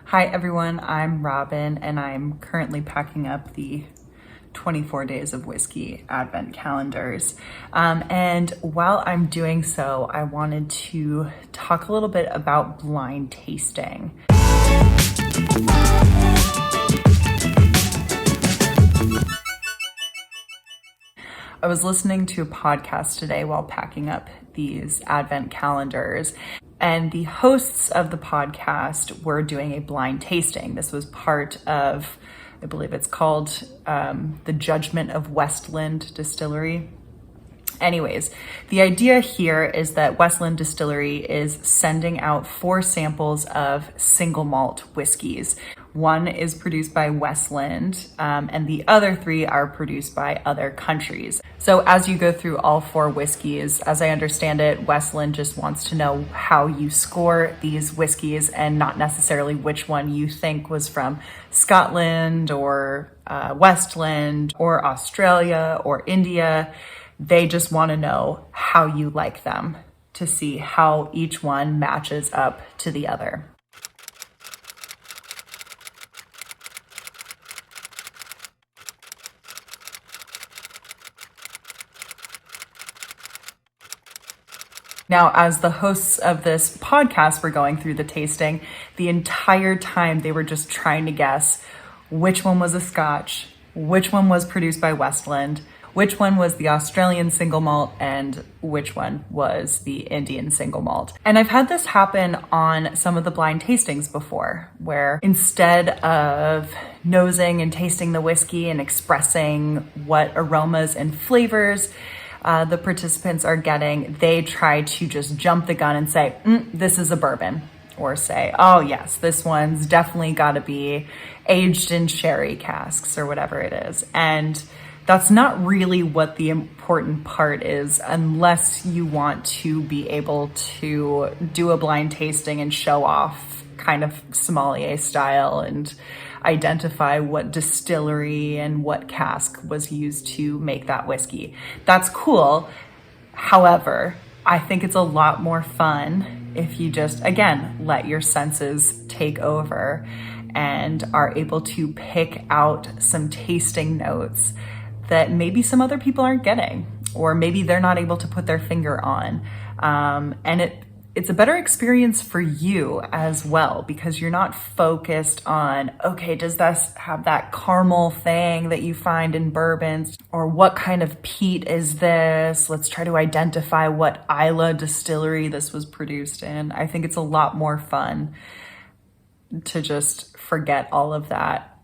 Hi everyone, I'm Robin and I'm currently packing up the 24 Days of Whiskey Advent calendars. And while I'm doing so, I wanted to talk a little bit about blind tasting. I was listening to a podcast today while packing up these Advent calendars, and the hosts of the podcast were doing a blind tasting. This was part of, I believe it's called The Judgment of Westland Distillery. Anyways, the idea here is that Westland Distillery is sending out 4 samples of single malt whiskeys. One is produced by Westland, and the other 3 are produced by other countries. So as you go through all 4 whiskeys, as I understand it, Westland just wants to know how you score these whiskeys and not necessarily which one you think was from Scotland or Westland or Australia or India. They just want to know how you like them to see how each one matches up to the other. Now, as the hosts of this podcast were going through the tasting, the entire time they were just trying to guess which one was a Scotch, which one was produced by Westland, which one was the Australian single malt, and which one was the Indian single malt. And I've had this happen on some of the blind tastings before, where instead of nosing and tasting the whiskey and expressing what aromas and flavors the participants are getting, they try to just jump the gun and say, this is a bourbon. Or say, oh yes, this one's definitely gotta be aged in sherry casks or whatever it is. And that's not really what the important part is, unless you want to be able to do a blind tasting and show off kind of sommelier style and identify what distillery and what cask was used to make that whiskey. That's cool. However, I think it's a lot more fun if you just, again, let your senses take over and are able to pick out some tasting notes that maybe some other people aren't getting, or maybe they're not able to put their finger on. And it's a better experience for you as well, because you're not focused on, okay, does this have that caramel thing that you find in bourbons? Or what kind of peat is this? Let's try to identify what Islay distillery this was produced in. I think it's a lot more fun to just forget all of that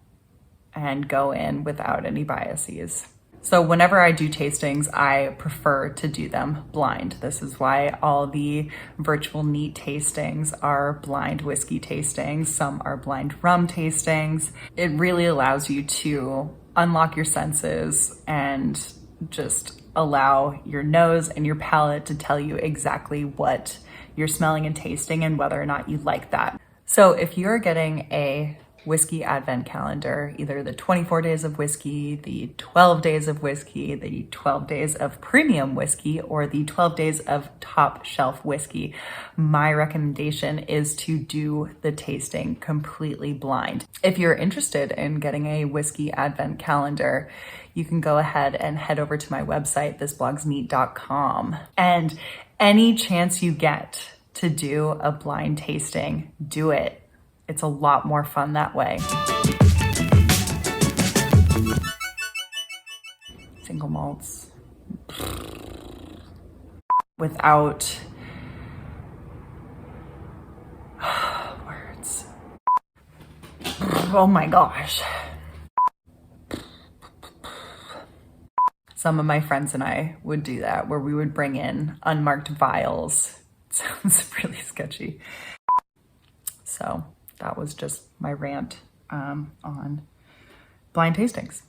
and go in without any biases. So whenever I do tastings, I prefer to do them blind. This is why all the virtual neat tastings are blind whiskey tastings. Some are blind rum tastings. It really allows you to unlock your senses and just allow your nose and your palate to tell you exactly what you're smelling and tasting and whether or not you like that. So if you're getting a whiskey advent calendar, either the 24 days of whiskey, the 12 days of whiskey, the 12 days of premium whiskey, or the 12 days of top shelf whiskey, my recommendation is to do the tasting completely blind. If you're interested in getting a whiskey advent calendar, you can go ahead and head over to my website, thisblogsneat.com. And any chance you get to do a blind tasting, do it. It's a lot more fun that way. Single malts. Without words. Oh my gosh. Some of my friends and I would do that, where we would bring in unmarked vials. It sounds really sketchy. So that was just my rant on blind tastings.